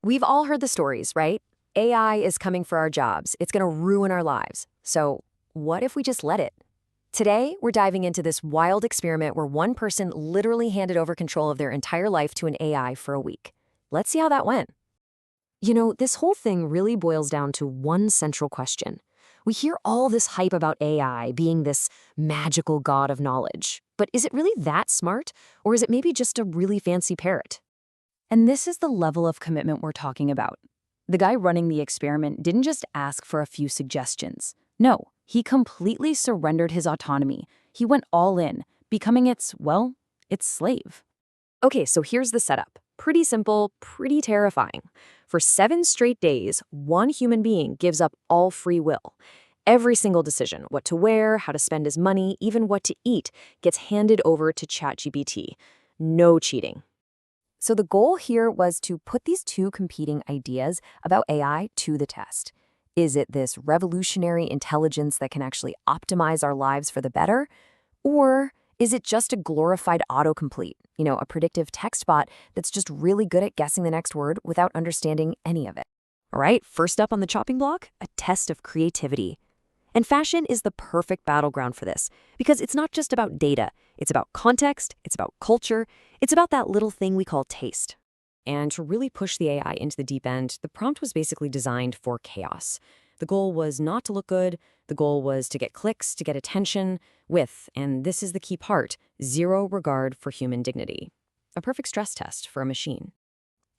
We've all heard the stories, right? AI is coming for our jobs. It's going to ruin our lives. So, what if we just let it? Today, we're diving into this wild experiment where one person literally handed over control of their entire life to an AI for a week. Let's see how that went. This whole thing really boils down to one central question. We hear all this hype about AI being this magical god of knowledge. But is it really that smart? Or is it maybe just a really fancy parrot? And this is the level of commitment we're talking about. The guy running the experiment didn't just ask for a few suggestions. No, he completely surrendered his autonomy. He went all in, becoming its slave. Okay, so here's the setup. Pretty simple, pretty terrifying. For 7 straight days, one human being gives up all free will. Every single decision, what to wear, how to spend his money, even what to eat, gets handed over to ChatGPT. No cheating. So the goal here was to put these two competing ideas about AI to the test. Is it this revolutionary intelligence that can actually optimize our lives for the better? Or is it just a glorified autocomplete, a predictive text bot that's just really good at guessing the next word without understanding any of it? All right, first up on the chopping block, a test of creativity. And fashion is the perfect battleground for this, because it's not just about data. It's about context, it's about culture, it's about that little thing we call taste. And to really push the AI into the deep end, the prompt was basically designed for chaos. The goal was not to look good, the goal was to get clicks, to get attention, with, and this is the key part, zero regard for human dignity. A perfect stress test for a machine.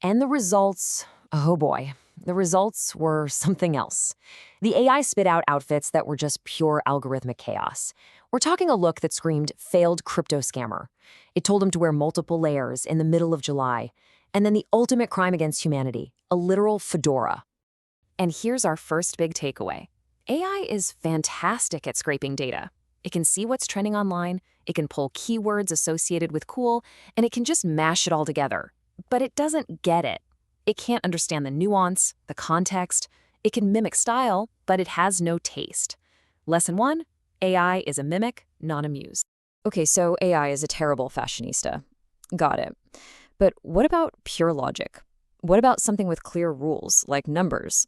And the results, oh boy, the results were something else. The AI spit out outfits that were just pure algorithmic chaos. We're talking a look that screamed failed crypto scammer. It told him to wear multiple layers in the middle of July. And then the ultimate crime against humanity, a literal fedora. And here's our first big takeaway. AI is fantastic at scraping data. It can see what's trending online, it can pull keywords associated with cool, and it can just mash it all together. But it doesn't get it. It can't understand the nuance, the context. It can mimic style, but it has no taste. Lesson 1, AI is a mimic, not a muse. Okay, so AI is a terrible fashionista. Got it. But what about pure logic? What about something with clear rules, like numbers?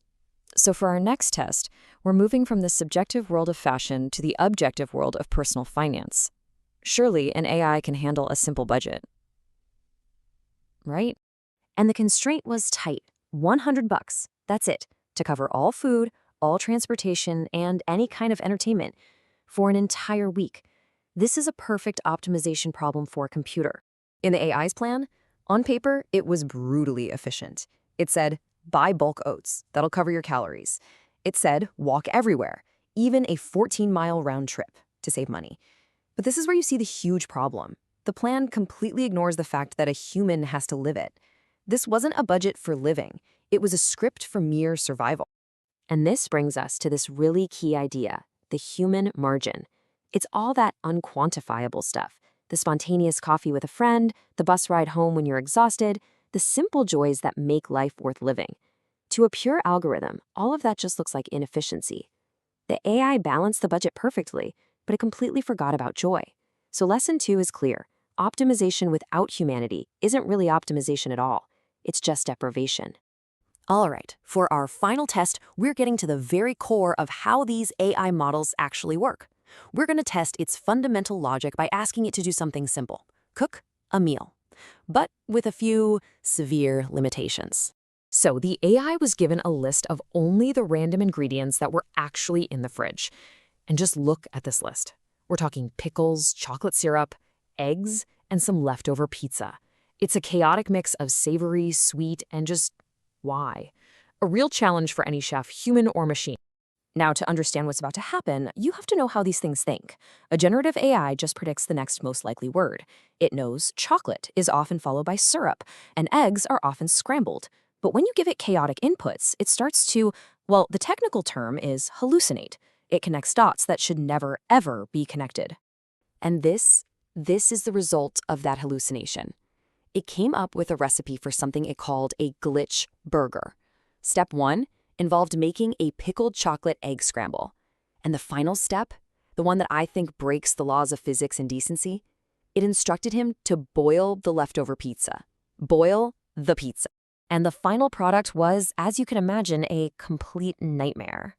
So for our next test, we're moving from the subjective world of fashion to the objective world of personal finance. Surely an AI can handle a simple budget, right? And the constraint was tight, $100. That's it, to cover all food, all transportation, and any kind of entertainment for an entire week. This is a perfect optimization problem for a computer. In the AI's plan, on paper, it was brutally efficient. It said, buy bulk oats, that'll cover your calories. It said, walk everywhere, even a 14-mile round trip to save money. But this is where you see the huge problem. The plan completely ignores the fact that a human has to live it. This wasn't a budget for living. It was a script for mere survival. And this brings us to this really key idea, the human margin. It's all that unquantifiable stuff. The spontaneous coffee with a friend, the bus ride home when you're exhausted, the simple joys that make life worth living. To a pure algorithm, all of that just looks like inefficiency. The AI balanced the budget perfectly, but it completely forgot about joy. So lesson 2 is clear. Optimization without humanity isn't really optimization at all. It's just deprivation. All right, for our final test, we're getting to the very core of how these AI models actually work. We're going to test its fundamental logic by asking it to do something simple. Cook a meal. But with a few severe limitations. So the AI was given a list of only the random ingredients that were actually in the fridge. And just look at this list. We're talking pickles, chocolate syrup, eggs, and some leftover pizza. It's a chaotic mix of savory, sweet, and just why? A real challenge for any chef, human or machine. Now, to understand what's about to happen, you have to know how these things think. A generative AI just predicts the next most likely word. It knows chocolate is often followed by syrup, and eggs are often scrambled. But when you give it chaotic inputs, it starts to, well, the technical term is hallucinate. It connects dots that should never, ever be connected. And this is the result of that hallucination. It came up with a recipe for something it called a glitch burger. Step 1 involved making a pickled chocolate egg scramble. And the final step, the one that I think breaks the laws of physics and decency, it instructed him to boil the leftover pizza. Boil the pizza. And the final product was, as you can imagine, a complete nightmare.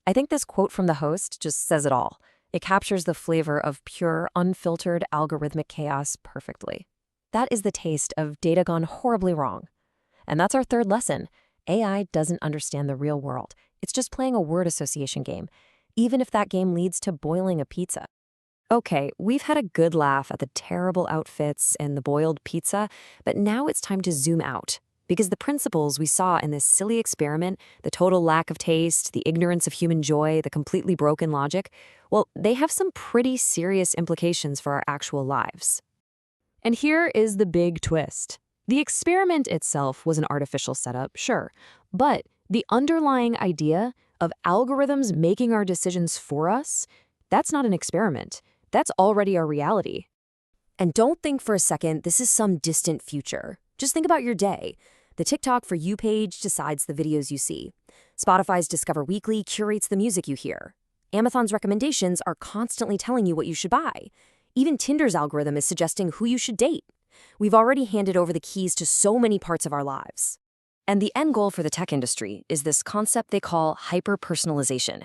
I think this quote from the host just says it all. It captures the flavor of pure, unfiltered algorithmic chaos perfectly. That is the taste of data gone horribly wrong. And that's our third lesson. AI doesn't understand the real world. It's just playing a word association game, even if that game leads to boiling a pizza. Okay, we've had a good laugh at the terrible outfits and the boiled pizza, but now it's time to zoom out. Because the principles we saw in this silly experiment, the total lack of taste, the ignorance of human joy, the completely broken logic, well, they have some pretty serious implications for our actual lives. And here is the big twist. The experiment itself was an artificial setup, sure, but the underlying idea of algorithms making our decisions for us, that's not an experiment. That's already our reality. And don't think for a second this is some distant future. Just think about your day. The TikTok For You page decides the videos you see. Spotify's Discover Weekly curates the music you hear. Amazon's recommendations are constantly telling you what you should buy. Even Tinder's algorithm is suggesting who you should date. We've already handed over the keys to so many parts of our lives. And the end goal for the tech industry is this concept they call hyper-personalization.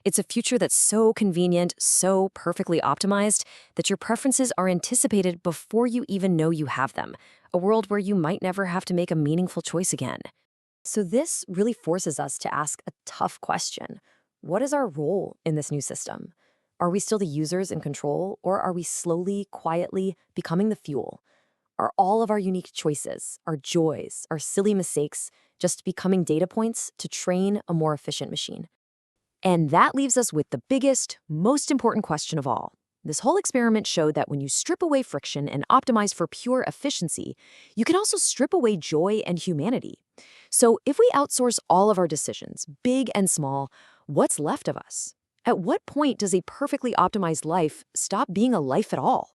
It's a future that's so convenient, so perfectly optimized, that your preferences are anticipated before you even know you have them, a world where you might never have to make a meaningful choice again. So this really forces us to ask a tough question. What is our role in this new system? Are we still the users in control, or are we slowly, quietly becoming the fuel? Are all of our unique choices, our joys, our silly mistakes just becoming data points to train a more efficient machine? And that leaves us with the biggest, most important question of all. This whole experiment showed that when you strip away friction and optimize for pure efficiency, you can also strip away joy and humanity. So if we outsource all of our decisions, big and small, what's left of us? At what point does a perfectly optimized life stop being a life at all?